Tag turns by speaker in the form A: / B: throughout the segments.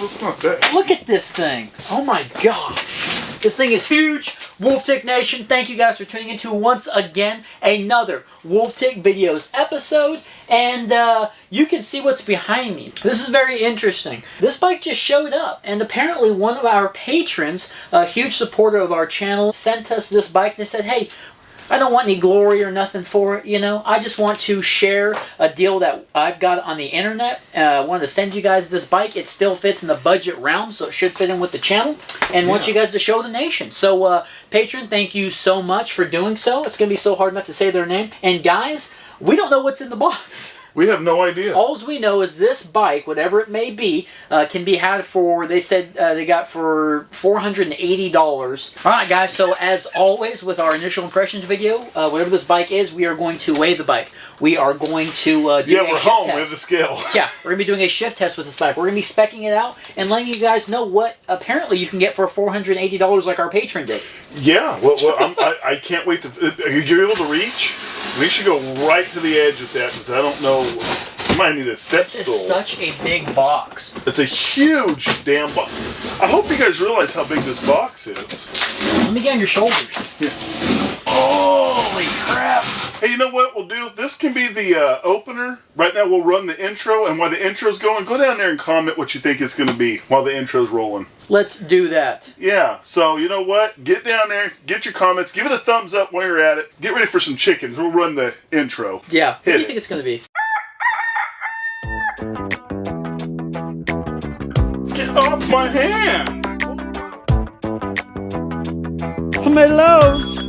A: It's not that.
B: Look at this thing. Oh my god. This thing is huge. Wolf Tick Nation, thank you guys for tuning into once again another Wolf Tick Videos episode. And you can see what's behind me. This is very interesting. This bike just showed up, and apparently one of our patrons, a huge supporter of our channel, sent us this bike. They said, hey, I don't want any glory or nothing for it, you know. I just want to share a deal that I've got on the internet. I wanted to send you guys this bike. It still fits in the budget realm, so it should fit in with the channel. And want you guys to show the nation. So, patron, thank you so much for doing so. It's going to be so hard not to say their name. And guys, we don't know what's in the box.
A: We have no idea.
B: All we know is this bike, whatever it may be, can be had for, they said they got for $480. Alright guys, so as always with our initial impressions video, whatever this bike is, we are going to weigh the bike. We are going to do a shift test.
A: We have the scale.
B: Yeah, we're going to be doing a shift test with this bike. We're going to be speccing it out and letting you guys know what apparently you can get for $480 like our patron did.
A: Yeah, well I can't wait to... You're able to reach? We should go right to the edge with that because I don't know. You might need a step stool.
B: This is such a big box.
A: It's a huge damn box. I hope you guys realize how big this box is.
B: Let me get on your shoulders.
A: Yeah.
B: Holy crap.
A: Hey, you know what we'll do? This can be the opener. Right now we'll run the intro, and while the intro's going, go down there and comment what you think it's going to be while the intro's rolling.
B: Let's do that.
A: Yeah, so you know what? Get down there, get your comments, give it a thumbs up while you're at it. Get ready for some chickens. We'll run the intro.
B: Yeah, what do you think it's going to be?
A: Get off my hand!
B: Tomatoes!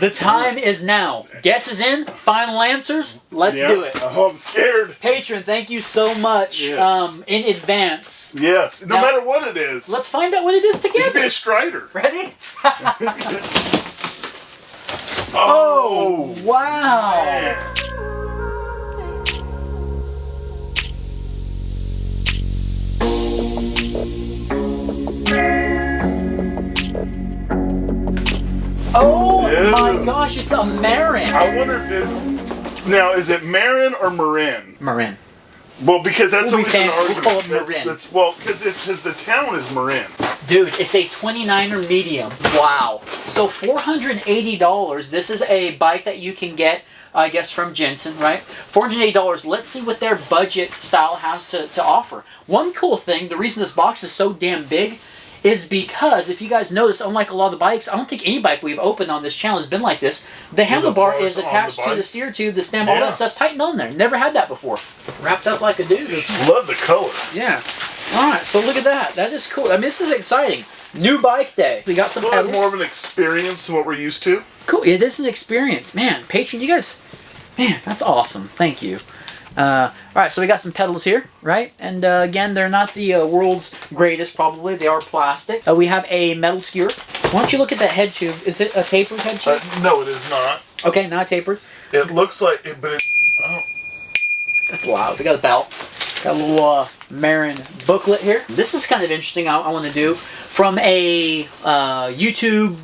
B: The time is now. Guess is in. Final answers. Let's do it.
A: Oh, I'm scared.
B: Patron, thank you so much in advance.
A: Yes, no matter what it is.
B: Let's find out what it is together.
A: It could be a Strider.
B: Ready?
A: Oh,
B: wow.
A: Man.
B: Oh my gosh, it's a Marin.
A: I wonder if it... Now, is it Marin or Marin?
B: Marin.
A: Well, because that's always an argument.
B: We'll call it Marin.
A: Well, because it says the town is Marin.
B: Dude, it's a 29er medium. Wow. So $480. This is a bike that you can get, I guess, from Jensen, right? $480. Let's see what their budget style has to offer. One cool thing, the reason this box is so damn big is because, if you guys notice, unlike a lot of the bikes, I don't think any bike we've opened on this channel has been like this. The handlebar is attached to the steer tube, the stem, all that stuff's tightened on there. Never had that before. Wrapped up like a dude.
A: Love the color.
B: Yeah. Alright, so look at that. That is cool. I mean, this is exciting. New bike day. We got some pedals.
A: More of an experience than what we're used to.
B: Cool. It is an experience. Man, patron, you guys... Man, that's awesome. Thank you. Alright, so we got some pedals here, right? And again, they're not the world's greatest, probably. They are plastic. We have a metal skewer. Why don't you look at the head tube? Is it a tapered head tube?
A: No, it is not.
B: Okay, not tapered.
A: It looks like it, but it... Oh.
B: That's loud. We got a belt. Got a little Marin booklet here. This is kind of interesting. I want to do from a YouTube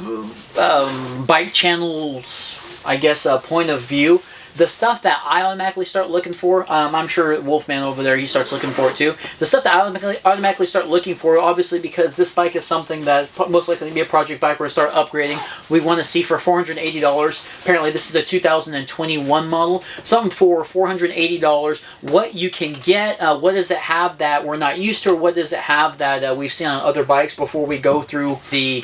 B: bike channel's, I guess, point of view. The stuff that I automatically start looking for, I'm sure Wolfman over there, he starts looking for it too. The stuff that I automatically start looking for, obviously because this bike is something that most likely to be a project bike we're going to start upgrading. We want to see for $480. Apparently this is a 2021 model. Something for $480. What you can get, what does it have that we're not used to, or what does it have that we've seen on other bikes before we go through the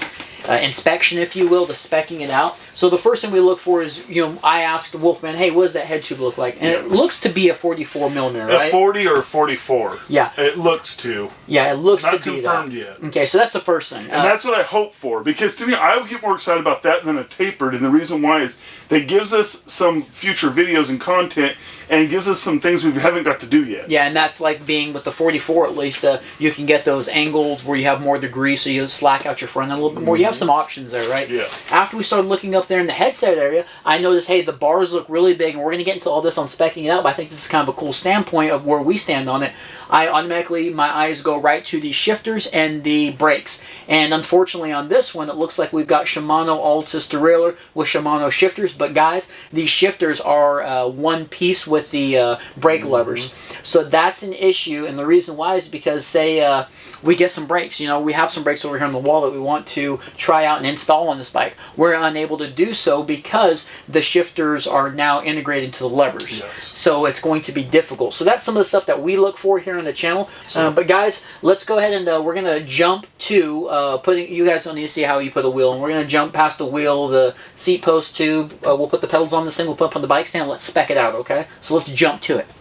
B: inspection, if you will, the speccing it out. So the first thing we look for is, you know, I asked Wolfman, hey, what does that head tube look like? And it looks to be a 44 millimeter, right?
A: A 40 or a 44.
B: Yeah.
A: It looks to.
B: Yeah, it looks to be that.
A: Not confirmed yet.
B: Okay, so that's the first thing.
A: And that's what I hope for, because to me, I would get more excited about that than a tapered, and the reason why is that gives us some future videos and content, and gives us some things we haven't got to do yet.
B: Yeah, and that's like being with the 44 at least, you can get those angles where you have more degree, so you slack out your front end a little bit more. You have some options there, right?
A: Yeah.
B: After we started looking up up there in the headset area, I noticed, hey, the bars look really big, and we're going to get into all this on specking it out, but I think this is kind of a cool standpoint of where we stand on it. I automatically, my eyes go right to the shifters and the brakes. And unfortunately on this one, it looks like we've got Shimano Altus derailleur with Shimano shifters, but guys, these shifters are one piece with the brake levers. So that's an issue, and the reason why is because, say, we get some brakes. You know, we have some brakes over here on the wall that we want to try out and install on this bike. We're unable to do so because the shifters are now integrated into the levers.
A: Yes.
B: So it's going to be difficult. So that's some of the stuff that we look for here on the channel. But guys, let's go ahead and we're going to jump to putting, you guys don't need to see how you put a wheel, and we're going to jump past the wheel, the seat post tube. We'll put the pedals on this thing, we'll put up on the bike stand, let's spec it out, okay? So let's jump to it.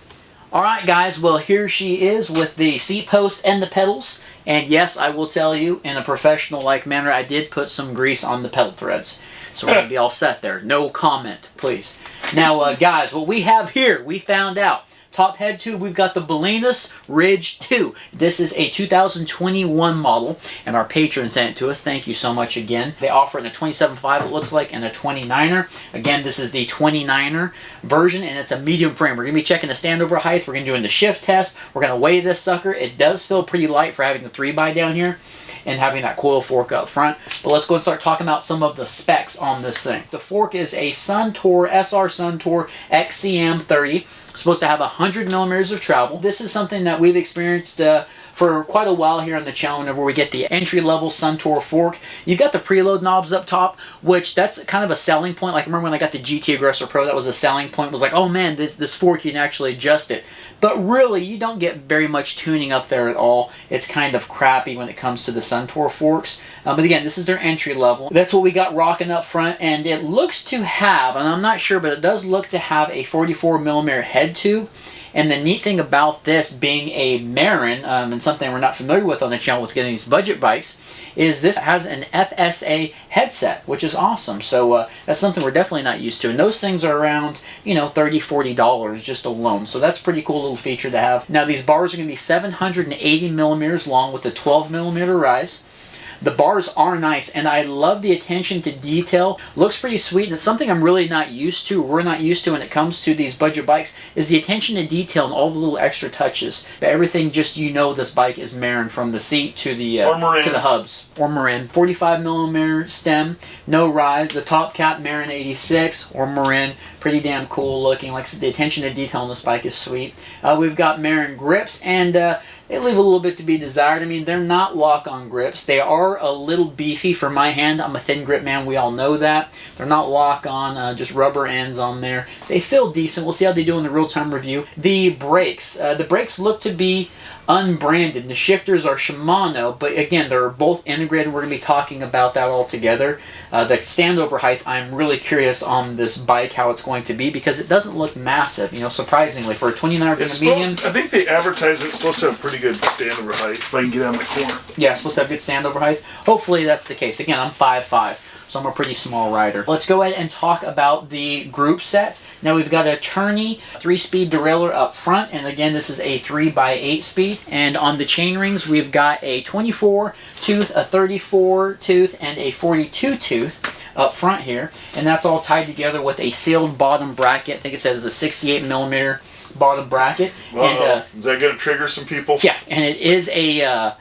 B: Alright guys, well here she is with the seat post and the pedals. And yes, I will tell you, in a professional-like manner, I did put some grease on the pedal threads. So we're going to be all set there. No comment, please. Now, guys, what we have here, we found out. Top head tube, we've got the Bolinas Ridge 2. This is a 2021 model, and our patron sent it to us. Thank you so much again. They offer it in a 27.5, it looks like, and a 29er. Again, this is the 29er version, and it's a medium frame. We're going to be checking the standover height. We're going to do the shift test. We're going to weigh this sucker. It does feel pretty light for having the 3x down here and having that coil fork up front. But let's go and start talking about some of the specs on this thing. The fork is a Suntour, SR Suntour XCM 30. Supposed to have 100 millimeters of travel. This is something that we've experienced for quite a while here on the channel whenever we get the entry-level Suntour fork. You've got the preload knobs up top, which that's kind of a selling point. Like, remember when I got the GT Aggressor Pro, that was a selling point. It was like, oh man, this fork, you can actually adjust it. But really, you don't get very much tuning up there at all. It's kind of crappy when it comes to the Suntour forks. But again, this is their entry level. That's what we got rocking up front, and it looks to have, and I'm not sure, but it does look to have a 44 millimeter head tube. And the neat thing about this being a Marin, and something we're not familiar with on the channel with getting these budget bikes, is this has an FSA headset, which is awesome. So that's something we're definitely not used to. And those things are around, you know, $30, $40 just alone. So that's a pretty cool little feature to have. Now these bars are going to be 780 millimeters long with a 12 millimeter rise. The bars are nice, and I love the attention to detail. Looks pretty sweet, and it's something I'm really not used to. We're not used to when it comes to these budget bikes, is the attention to detail and all the little extra touches. But everything, just, you know, this bike is Marin, from the seat to the hubs. Or Marin. 45 millimeter stem, no rise. The top cap, Marin 86 or Marin. Pretty damn cool looking. Like I said, the attention to detail on this bike is sweet. We've got Marin grips, and they leave a little bit to be desired. I mean, they're not lock-on grips. They are a little beefy for my hand. I'm a thin grip man. We all know that. They're not lock-on, just rubber ends on there. They feel decent. We'll see how they do in the real-time review. The brakes. The brakes look to be unbranded. The shifters are Shimano, but again, they're both integrated. We're going to be talking about that all together. The standover height, I'm really curious on this bike how it's going to be, because it doesn't look massive, you know, surprisingly. For a 29er medium.
A: I think they advertise it's supposed to have pretty good standover height, if I can get out of my corner.
B: Yeah, it's supposed to have good standover height. Hopefully that's the case. Again, I'm 5'5", so I'm a pretty small rider. Let's go ahead and talk about the group set. Now we've got a Tourney 3-speed derailleur up front, and again, this is a 3x8 speed. And on the chain rings, we've got a 24 tooth, a 34 tooth, and a 42 tooth up front here, and that's all tied together with a sealed bottom bracket. I think it says a 68 millimeter bottom bracket. And
A: is that going to trigger some people?
B: Yeah, and it is a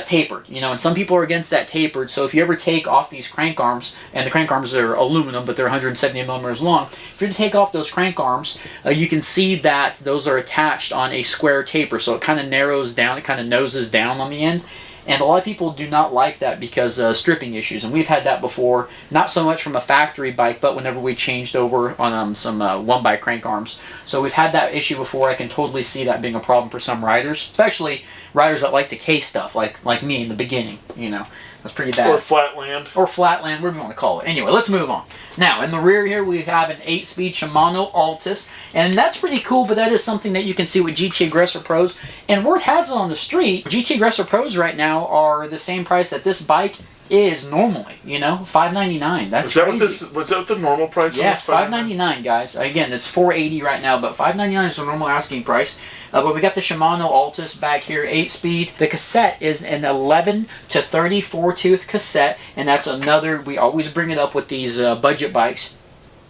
B: tapered, you know, and some people are against that tapered. So if you ever take off these crank arms, and the crank arms are aluminum, but they're 170 millimeters long. If you're to take off those crank arms, you can see that those are attached on a square taper, so it kind of narrows down, it kind of noses down on the end. And a lot of people do not like that because stripping issues, and we've had that before. Not so much from a factory bike, but whenever we changed over on some 1x crank arms. So we've had that issue before. I can totally see that being a problem for some riders, especially riders that like to case stuff, like me in the beginning. You know, that's pretty bad.
A: Or flatland.
B: Or flatland, whatever you want to call it. Anyway, let's move on. Now, in the rear here, we have an 8-speed Shimano Altus, and that's pretty cool, but that is something that you can see with GT Aggressor Pros. And word has it on the street, GT Aggressor Pros right now are the same price that this bike is normally, you know, $599. That's crazy.
A: Was that what the normal price?
B: Yes, $599, guys. Again, it's $480 right now, but $599 is the normal asking price. But we got the Shimano Altus back here, 8-speed. The cassette is an 11 to 34 tooth cassette, and that's another. We always bring it up with these budget bikes.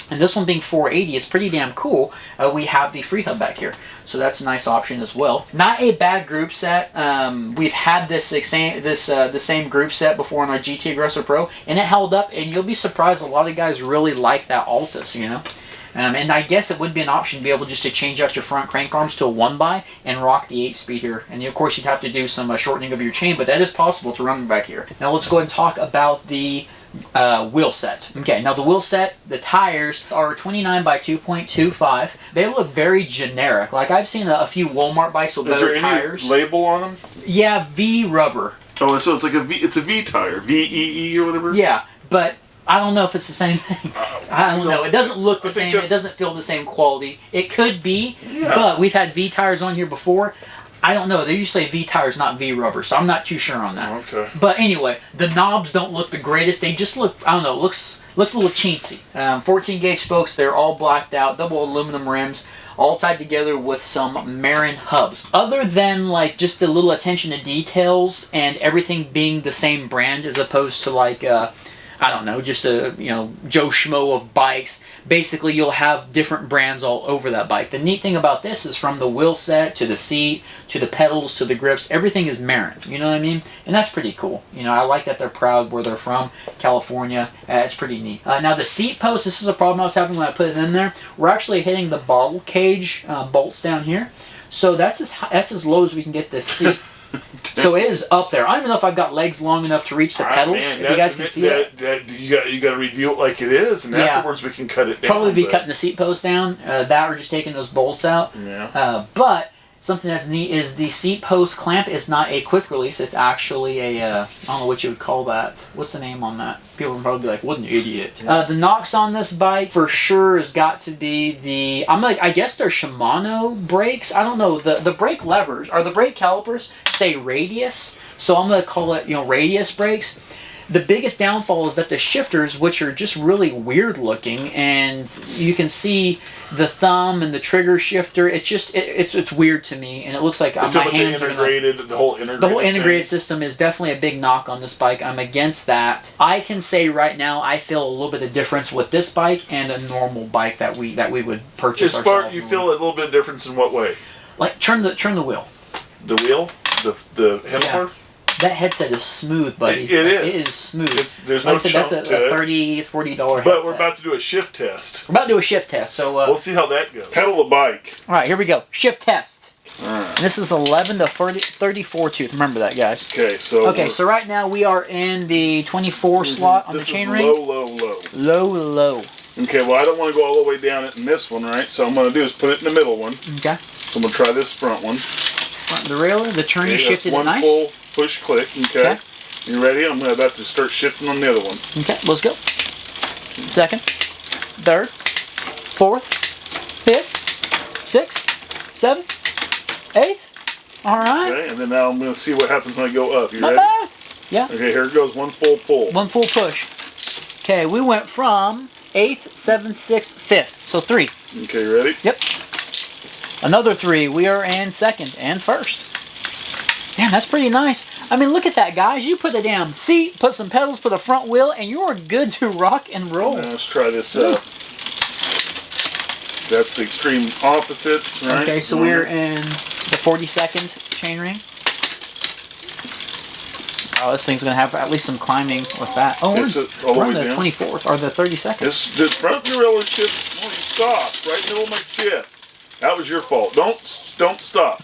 B: And this one being $480 is pretty damn cool. We have the free hub back here, so that's a nice option as well. Not a bad group set. We've had the same group set before on our GT Aggressor Pro, and it held up. And you'll be surprised, a lot of guys really like that Altus, you know. And I guess it would be an option to be able just to change out your front crank arms to a 1x and rock the 8-speed here. And of course, you'd have to do some shortening of your chain, but that is possible to run back here. Now let's go ahead and talk about the wheel set. Okay, now the wheel set, the tires are 29 by 2.25. They look very generic. Like I've seen a few Walmart bikes with better tires.
A: Is there any label on them?
B: Yeah, V rubber.
A: Oh, so it's like a V. It's a V tire, VEE or whatever.
B: Yeah, but I don't know if it's the same thing. I don't know. It doesn't look the same. It doesn't feel the same quality. It could be, but we've had V tires on here before. I don't know. They usually say V tires, not V rubber, so I'm not too sure on that.
A: Okay.
B: But anyway, the knobs don't look the greatest. They just look, I don't know, looks a little chintzy. 14 gauge spokes. They're all blacked out. Double aluminum rims. All tied together with some Marin hubs. Other than like just a little attention to details and everything being the same brand as opposed to like I don't know, just a, you know, Joe Schmo of bikes. Basically, you'll have different brands all over that bike. The neat thing about this is from the wheel set to the seat to the pedals to the grips, everything is Marin. You know what I mean? And that's pretty cool. You know, I like that they're proud where they're from, California. It's pretty neat. Now the seat post, this is a problem I was having when I put it in there. We're actually hitting the bottle cage bolts down here. So that's as low as we can get this seat. So it is up there. I don't even know if I've got legs long enough to reach the pedals.
A: Man,
B: if you guys can see it.
A: You got to review it like it is, and afterwards we can cut it down.
B: Probably be cutting the seat post down. That or just taking those bolts out.
A: Yeah.
B: But something that's neat is the seat post clamp is not a quick release. It's actually a, I don't know what you would call that. What's the name on that? People would probably be like, what an idiot. The knocks on this bike for sure has got to be the, I guess they're Shimano brakes. I don't know. The brake levers, or the brake calipers say radius. So I'm going to call it, radius brakes. The biggest downfall is that the shifters, which are just really weird looking, and you can see the thumb and the trigger shifter. It's just it's weird to me, and it looks like my hands are
A: the whole
B: integrated system is definitely a big knock on this bike. I'm against that. I can say right now I feel a little bit of difference with this bike and a normal bike that we would purchase.
A: As far you feel a little bit of difference in what way?
B: Like turn the wheel.
A: The wheel, the handlebar.
B: That headset is smooth, buddy.
A: It is.
B: It is smooth.
A: There's no chunk
B: that's
A: to it.
B: $30, $40 headset.
A: But we're about to do a shift test.
B: We're about to do a shift test, so...
A: we'll see how that goes. Pedal the bike.
B: Alright, here we go. Shift test.
A: Alright.
B: This is 11 to 34 tooth. Remember that, guys.
A: Okay, so
B: right now we are in the 24 slot on the chainring.
A: This is low.
B: Low.
A: Okay, well, I don't want to go all the way down it in this one, right? So I'm going to do is put it in the middle one.
B: Okay.
A: So I'm going to try this front one.
B: Front derailleur, the turn is shifted
A: one
B: nice.
A: Full push click, okay. You ready? I'm about to start shifting on the other one.
B: Okay, let's go. Second, third, fourth, fifth, sixth, seventh, eighth. All right.
A: Okay, and then now I'm going to see what happens when I go up. You
B: Not
A: ready?
B: bad. Yeah.
A: Okay, here it goes. One full pull.
B: One full push. Okay, we went from 8th, 7th, 6th, 5th. So 3.
A: Okay, you ready?
B: Yep. Another 3. We are in 2nd and 1st. Damn, that's pretty nice. I mean, look at that, guys. You put a damn seat, put some pedals, put a front wheel, and you are good to rock and roll.
A: Now let's try this out. That's the extreme opposites, right?
B: Okay, so we're in the 42nd chainring. Oh, this thing's going to have at least some climbing with that. Oh, we're on the 24th, or the 32nd.
A: This front derailleur shift, you stopped right in the middle of my shift. That was your fault. Don't stop.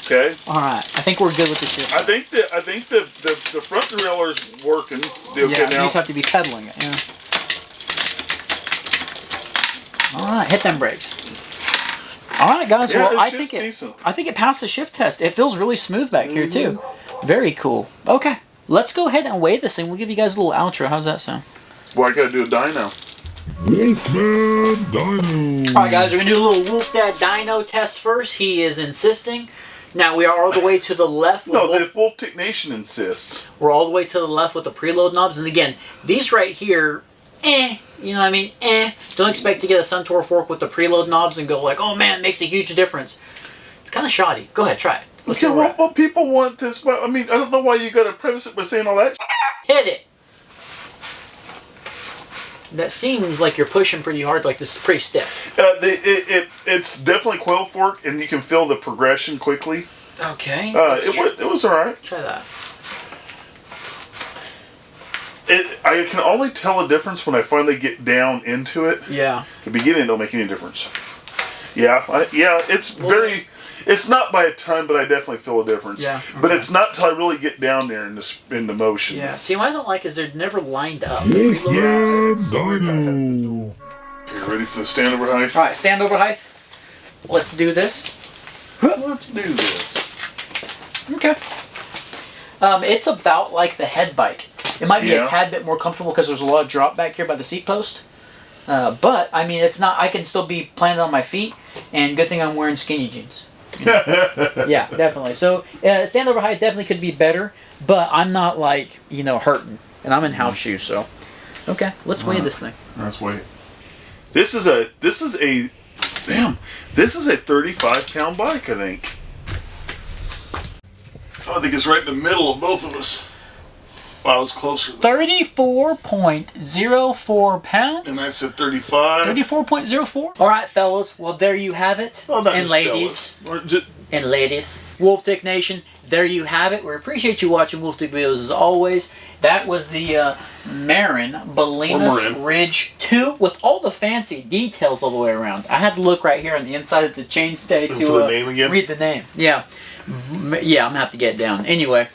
A: Okay.
B: All right. I think we're good with the shift.
A: I think the front derailleur's working. Okay,
B: yeah,
A: now.
B: You just have to be pedaling it. Yeah. All right, hit them brakes. All right, guys.
A: Yeah,
B: well, I
A: decent.
B: think it passed the shift test. It feels really smooth back here too. Very cool. Okay, let's go ahead and weigh this thing. We'll give you guys a little outro. How's that sound?
A: Well, I gotta do a dyno.
C: Wolfman Dyno.
B: All right, guys. We're gonna do a little Wolf Dad dyno test first. He is insisting. Now we are all the way to the left. With
A: No, the Wolftick Nation insists.
B: We're all the way to the left with the preload knobs. And again, these right here, you know what I mean? Don't expect to get a Suntour fork with the preload knobs and go like, oh man, it makes a huge difference. It's kind of shoddy. Go ahead, try it. Let's see
A: well, people want this, but I mean, I don't know why you got to preface it by saying all that.
B: Hit it. That seems like you're pushing pretty hard, like this is pretty stiff.
A: It's definitely coil fork, and you can feel the progression quickly.
B: Okay.
A: It was alright.
B: Try that.
A: I can only tell a difference when I finally get down into it.
B: Yeah.
A: The beginning don't make any difference. Yeah, it's very... It's not by a ton, but I definitely feel a difference.
B: Yeah. Okay.
A: But it's not until I really get down there in the motion.
B: Yeah. See, what I don't like is they're never lined up.
C: Wolfman Dino.
A: Okay, ready for the standover height?
B: All right, stand over height. Let's do this.
A: Let's do this.
B: Okay. It's about like the head bike. It might be a tad bit more comfortable because there's a lot of drop back here by the seat post. But, I mean, it's not... I can still be planted on my feet, and good thing I'm wearing skinny jeans. Yeah, definitely. So, standover height definitely could be better, but I'm not, like, hurting. And I'm in house shoes, so... Okay, let's weigh this thing.
A: Let's weigh it. This is a 35-pound bike, I think. Oh, I think it's right in the middle of both of us. Wow, it's closer.
B: 34.04 pounds.
A: And I said 35.
B: 34.04. All right, fellas. Well, there you have it.
A: Well, not
B: and
A: just
B: ladies.
A: fellas.
B: And ladies. Wolftick Nation, there you have it. We appreciate you watching Wolftick videos as always. That was the Marin Bolinas Ridge 2 with all the fancy details all the way around. I had to look right here on the inside of the chainstay to read the name. Yeah. Yeah, I'm going to have to get it down. Anyway,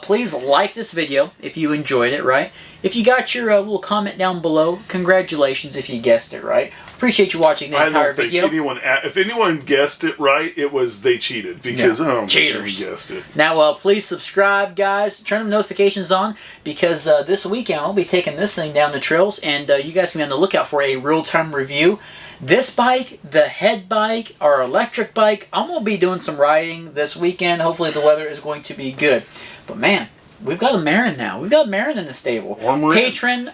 B: please like this video if you enjoyed it, right? If you got your little comment down below, congratulations if you guessed it, right? Appreciate you watching the entire video.
A: If anyone guessed it right, they cheated. Because,
B: cheaters.
A: Guessed it.
B: Now, please subscribe, guys. Turn the notifications on because this weekend I'll be taking this thing down the trails, and you guys can be on the lookout for a real-time review. This bike, the head bike, our electric bike, I'm going to be doing some riding this weekend. Hopefully the weather is going to be good. But man, we've got a Marin now. We've got a Marin in the stable. Patron,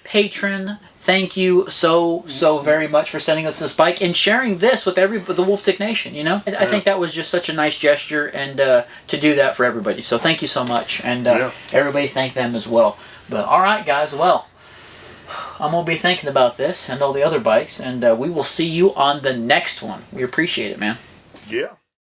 B: patron, thank you so very much for sending us this bike and sharing this with the Wolftick Nation, I think that was just such a nice gesture and to do that for everybody. So thank you so much. And everybody thank them as well. But all right, guys, well, I'm going to be thinking about this and all the other bikes, and we will see you on the next one. We appreciate it, man.
A: Yeah.